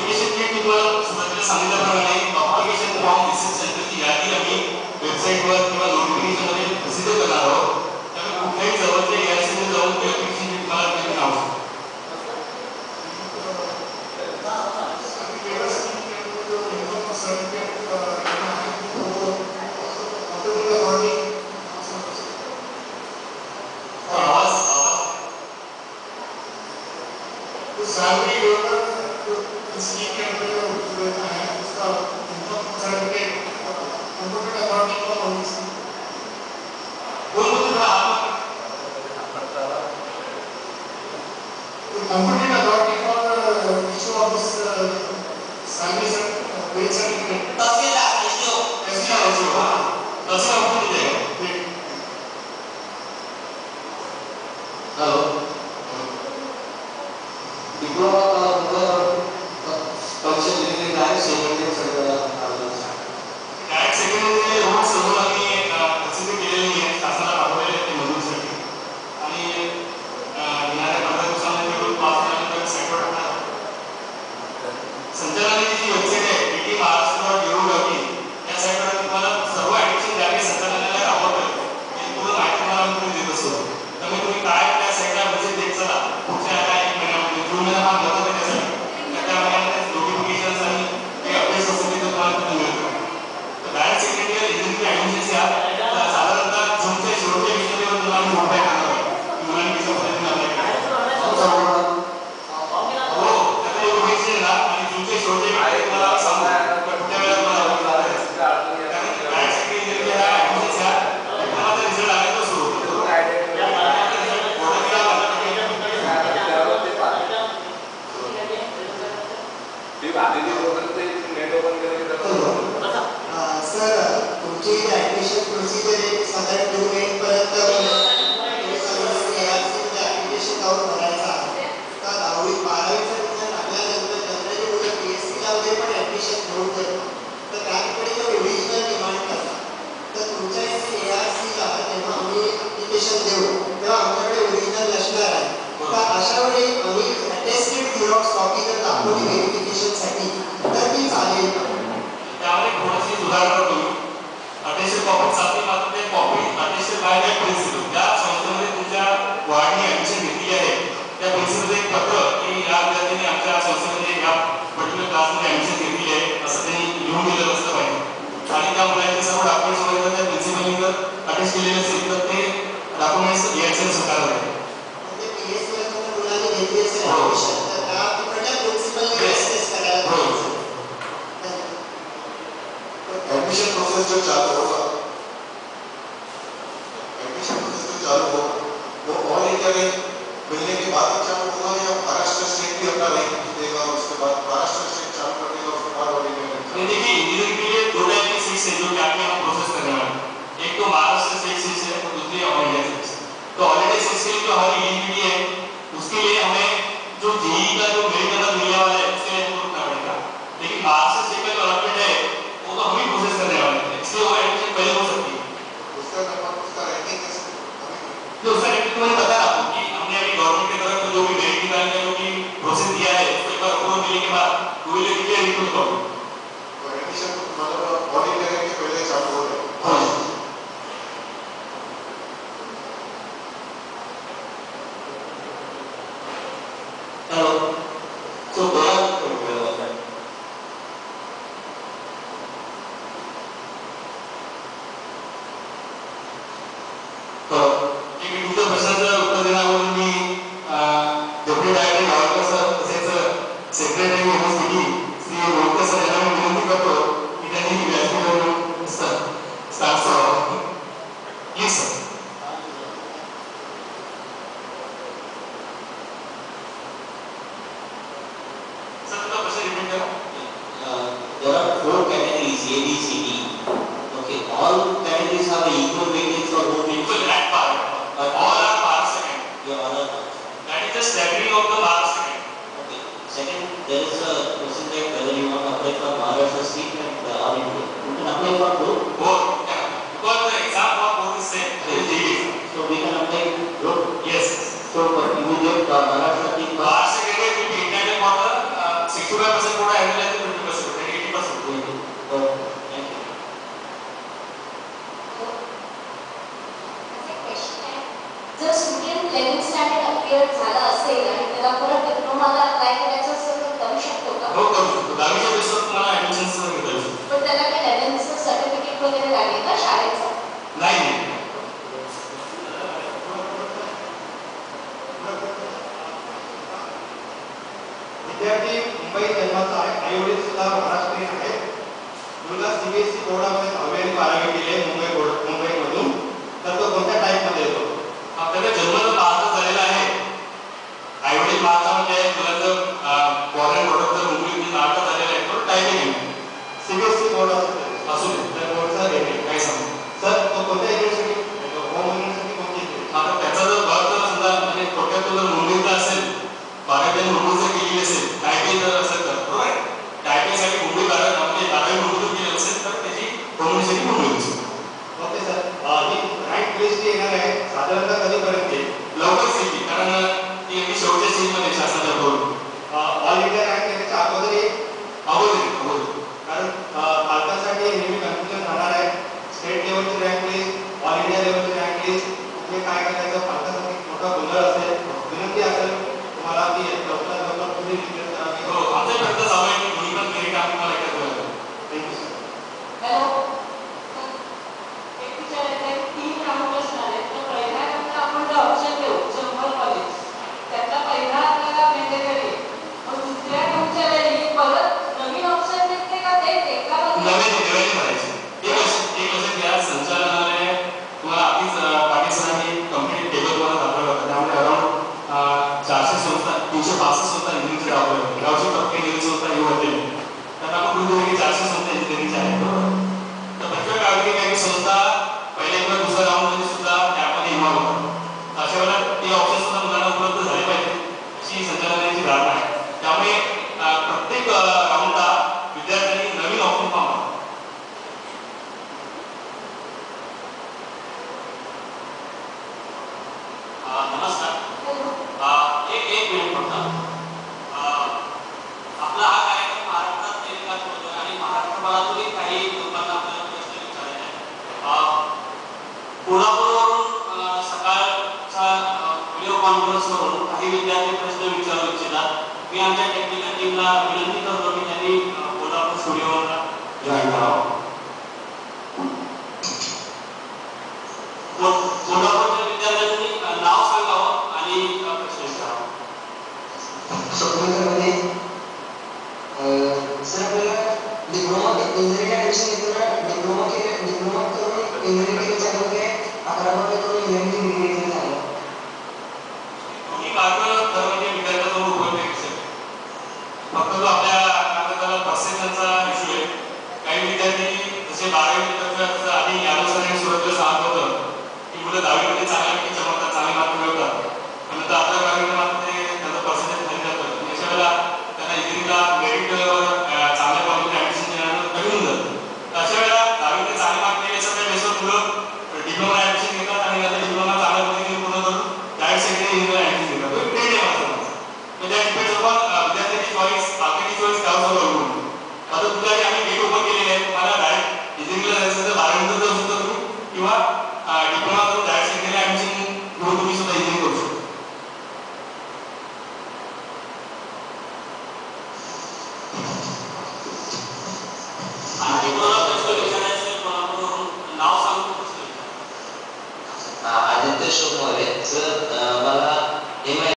Application kit तुम्हाला सुरुवातीला सांगितल्याप्रमाणे ऍप्लिकेशन फॉर्म रिसीव्ह सेंटरची यादी आम्ही वेबसाईटवर किंवा नोटिफिकेशनमध्ये प्रसिद्ध करणार आहोत. त्यामुळे कुठल्याही जवळच्या एआरसीने जाऊन ती ऍप्लिकेशन किट तुम्हाला मिळणं आवश्यक आहे. सैलरी वेवर स्कीम के अंदर जो योजना है उसका इनकम सर्टिफिकेट कंप्यूटर अथॉरिटी को होनी चाहिए। Computer authority for issue of this salary wage certificate tehsildar SDO tehsildar को दीजिएगा। हेलो डिप्लोमा का फंक्शन लिखने का है सेकंडरी डायरेक्ट सेकंडरी रोड सर्व आम्ही प्रसिद्ध केलेली आहे शासनाला पाठवलेले ते मंजुरीसाठी आणि येणाऱ्या 15 दिवसांमध्ये रोड पास झाल्यानंतर साईटवर टाकणार संचालनालयाची जी वेबसाईट आहे pt.maharashtra.gov.in या साईटवर तुम्हाला सर्व ऍडमिशन ज्या काही संचालनालय राबवतं ते पूर्ण माहिती तुम्हाला आम्ही देत असतो. त्यामुळे तुम्ही काय त्या साईटला व्हिजिट देत चला पुढच्या एक महिन्यामध्ये जून महिना हा महत्त्वाचा त्यासाठी त्या महिन्यामध्ये नोटिफिकेशन्स आणि काही अपडेट्स असतील ते तुम्हाला तिथे मिळतात. तर डायरेक्ट सेकंडरी इंजिनिअरिंग ऍडमिशन्स या साधारणतः जूनच्या शेवटच्या वीकमध्ये तुम्हाला मोठा येणार आहे मुलांनी कशा पद्धतीने अप्लाय करायचं हो त्याचा इन्फॉर्मेशन ना आणि जूनच्या शेवटच्या वीकमध्ये तुम्हाला सांगू कुठल्या वेळेला तुम्हाला कारण डायरेक्ट सेकंडरी इंजिनिअरिंग ह्या ऍडमिशन्स या डिप्लोमाचा रिझल्ट आल्यानंतर सुरू होतो. सर तुमची ऍडमिशन प्रोसिजर एक साधारण 2 मिनिटपर्यंत ऍप्लिकेशन जाऊन भरायचा आहे. तर 10वी 12वीचा रिझल्ट लागल्यानंतर जनरली मुलं पीएससीला वगैरे पण ऍडमिशन घेऊन जातात. तर त्याकडे ते ओरिजिनल डिमांड करतात. तर तुमच्या इथे एआरसीला जेव्हा आम्ही ऍप्लिकेशन देऊ तेव्हा आमच्याकडे ओरिजिनल नसणार आहे. तर अशा वेळी आम्ही अटेस्टेड झेरॉक्स कॉपी जर दाखवली व्हेरिफिकेशनसाठी तर ती चालेल का? त्यामध्ये थोडीशी सुधारणा करतो. अटेस्टेड कॉपी चालते मात्र ते copy attested by the principal ज्या संस्थेमध्ये तुमच्या वाढणी ऍडमिशन घेतली आहे त्या प्रिन्सिपलचं एक पत्र की या विद्यार्थ्यांनी आमच्या संस्थेमध्ये या पर्टिक्युलर क्लासमध्ये ऍडमिशन घेतली आहे असं त्यांनी लिहून दिलेलं असलं पाहिजे आणि त्या मुलांचे सर्व डॉक्युमेंट्स वगैरे त्या प्रिन्सिपलनी जर अटेस्ट केलेले असेल तर ते डॉक्युमेंट्स एआरसीने स्वीकारले पाहिजे. म्हणजे पीएससीला मुलांनी घेतली असेल ऍडमिशन तर त्या तिकडच्या प्रिन्सिपलने टेस्ट करायला पाहिजे. एडमिशन प्रोसेस जो चालू होगा वो ऑल इंडिया में मिलने के बाद ही चालू होगा या महाराष्ट्र स्टेट भी अपना रैंक देगा और उसके बाद महाराष्ट्र स्टेट चालू कर देगा उसके बाद ऑल इंडिया में? देखिए इंजीनियरिंग के लिए 2 टाइप की सीट्स है जो कि आगे हम प्रोसेस करने वाले हैं. एक तो महाराष्ट्र स्टेट सीट्स है और दूसरी ऑल इंडिया सीट्स. तो ऑल इंडिया सीट्स के लिए जो हमारी यूनिवर्सिटी है उसके लिए हमें जो जेईई का जो मेरिट नंबर मिलने वाला है उसके लिए हमको रुकना पड़ेगा. लेकिन महाराष्ट्र स्टेट का जो अलॉटमेंट है वो तो हम ही प्रोसेस करने वाले हैं इसलिए वो एडमिशन पहले हो सकती है. उसका नंबर उसका रैंकिंग कैसे तो उसका रैंकिंग तो मैंने बता आपको कि हमने अभी गवर्नमेंट की तरफ जो भी मेरिट निकालने का जो भी प्रोसेस दिया है उसको एक बार अप्रूवल मिलने के बाद we will declare it to the public. तो एडमिशन मतलब ऑल इंडिया रैंक के पहले चालू हो रहा है. हाँ हेलो तो बड़ा तुमच्या प्रश्नाचं उत्तर देण्यावरून मी डेप्युटी डायरेक्टर गावकर सर तसेच सेक्रेटरी युनिव्हर्सिटी श्री रोहकर सर यांना मी विनंती करतो की त्यांनी व्यासपीठावर स्टार्ट करावा. Please sir. सर तुमचा प्रश्न रिपीट करा. There are 4 categories A, B, C, D. Okay, all categories have equal weightage or no weightage. Equal that part. All are part second. Yeah, all are part. That is the staggering of the mark second. Okay. Second, there is a question that whether you want to apply for Maharashtra state and all India. You can apply for both. Both. Yeah. Because the exam for both is same. That is JEE exam. So we can apply both. Yes. So you will get Maharashtra state. Mark second will be entitled for the 65% quota विद्यार्थी मुंबई जन्माचा आहे, आई वडील सुद्धा महाराष्ट्रीयन आहेत. मुलगा CBSE बोर्डामध्ये 10वी आणि 12वी केले मुंबईमधून. तर तो कोणत्या टाईपमध्ये येतो? आपल्याला जन्म तर भारतात झालेला आहे, आई वडील भारतामध्ये आहेत, मुलांचं फॉरेन प्रोडक्ट तर मुंबई भारतात झालेलं आहे, तो टायपिंग CBSE बोर्ड असू दे. तर बोर्डचा रेटिंग काही सांगू सर तो कोणत्या युनिव्हर्सिटी होम युनिव्हर्सिटी कोणती आहे? आता त्याचा जर भाग जर समजा म्हणजे थोडक्यात तो जर मुंबईचा असेल, बारावी मुंबई जर केलेली असेल, टायपिंग जर असेल तर बरोबर आहे, टायपिंगसाठी मुंबई म्हणजे 12वी मुंबईतून केली असेल तर त्याची होम युनिव्हर्सिटी मुंबई असेल. ओके सर, ही रँक लिस्ट जी येणार आहे साधारणतः कधीपर्यंत येईल? लवकरच येईल, कारण ती अगदी शेवटच्या स्टेजमध्ये शासनाच्या बरोबर ऑल इंडिया रँक येण्याच्या अगोदर येईल? अगोदर कारण पालकांसाठी नेहमी कन्फ्युजन राहणार आहे. स्टेट लेवलची रँक लिस्ट, ऑल इंडिया लेवलची रँक लिस्ट, हे काय करायचं पालकांसाठी मोठा गोंधळ असेल. विनंती असेल तुम्हाला की लवकरात लवकर तुम्ही डिक्लेअर करावी. हो, आमच्यापर्यंत जावं आहे की दोन्ही पण मेरिट आम्ही मला एकत्र करायला. Thank you sir. हॅलो, एक विचारायचं आहे, 3 राऊंड प्रश्न आले. तर पहिल्या राऊंडला आपण जे ऑप्शन देऊ 100 कॉलेज, त्यातला पहिला आपल्याला मॅन्डेटरी, मग दुसऱ्या राऊंडच्या वेळी परत नवीन ऑप्शन देते का ते एका नवीन भरायचे. एक लक्षात घ्या, संचालनालय तुम्हाला आधीच पाटील सरांनी कंप्लीट टेबल तुम्हाला दाखवलं होतं. त्यामुळे अराउंड 400 संस्था 365 संस्था इंजिनिअरिंगचे दाखवले होते. यावर्षी टक्के इंजिनिअरिंग संस्था येऊ होते, तर आपण गृहीत की 400 संस्था इंजिनिअरिंगच्या आहेत बरोबर. तर प्रत्येक गावी काही संस्था पहिल्या किंवा दुसऱ्या राऊंडमध्ये सुद्धा त्यामध्ये इन्व्हॉल्व होतात. अशा वेळेला ते ऑप्शन सुद्धा मुलांना उपलब्ध झाले पाहिजे अशी संचालनालयाची धारणा आहे. त्यामुळे प्रत्येक राऊंडला विद्यार्थ्यांनी नवीन ऑप्शन पाहावा. नमस्कार. एक मिनिट फक्त. आपला हा कार्यक्रम महाराष्ट्रात टेलिकास्ट होतो आणि महाराष्ट्रभरातूनही काही लोकांना आपल्याला प्रश्न विचारायचे आहेत. कोल्हापूरवरून सकाळच्या व्हिडिओ कॉन्फरन्सवरून काही विद्यार्थी प्रश्न विचारू इच्छितात. मी आमच्या टेक्निकल टीमला विनंती करतो की त्यांनी कोल्हापूर स्टुडिओला जॉईन करावं. कोल्हापूरच्या विद्यार्थ्यांनी नाव सांगावं आणि प्रश्न विचारावा. स्वप्नमध्ये सर आपल्याला डिप्लोमा इंजिनिअरिंग ॲडमिशन घेताना डिप्लोमा करून इंजिनिअरिंग केलं चांगलं काय 11वी करून इंजिनिअरिंग डिग्री घेतलं चांगलं? दोन्ही मार्ग खरं म्हणजे विद्यार्थ्याचा उपयोग आहे. फक्त जो आपल्या भारताला पर्सेंटेजचा इश्यू आहे. काही विद्यार्थी जसे 12वी नंतर आधी यादव सरांनी सुरुवातीला सांगत होतं की मुलं 10वीमध्ये चांगल्यापैकी चमकतात, चांगले मार्क मिळवतात, पण नंतर 11वी मात्र ते त्याचं पर्सेंटेज खाली जातं. अशा वेळेला त्यांना इंजिनिअरिंगला मेरिटवर चांगल्या कॉलेजमध्ये ॲडमिशन देण्यानं कमी होऊन जातं. तर अशा वेळेला 10वीमध्ये चांगले मार्क मिळाल्याच्या त्या बेसवर मुलं डिप्लोमा ॲडमिशन घेतात आणि नंतर डिप्लोमा चांगल्या पद्धतीने पूर्ण करून डायरेक्ट सेकंडरी इंजिनिअरिंग ॲडमिशन घेतात. तो एक ट्रेंड आहे माझा. म्हणजे डिपेंड्स अपॉन विद्यार्थ्याची चॉईस, पालकांची चॉईस त्यावर अवलंबून. आता तुझ्यासाठी आम्ही गेट ओपन केलेले आहेत. तुम्हाला डायरेक्ट इंजिनिअरिंगला जायचं तर 12वी नंतर जाऊ शकता तुम्ही, किंवा डिप्लोमा करून डायरेक्ट सेकंडरी ॲडमिशन घेऊन तुम्ही सुद्धा इंजिनिअरिंग करू शकता. आणखी कोणाला प्रश्न विचारायचे कोल्हापूरवरून नाव सांगतो प्रश्न विचारा. आदित्य शोक मोरे सर, मला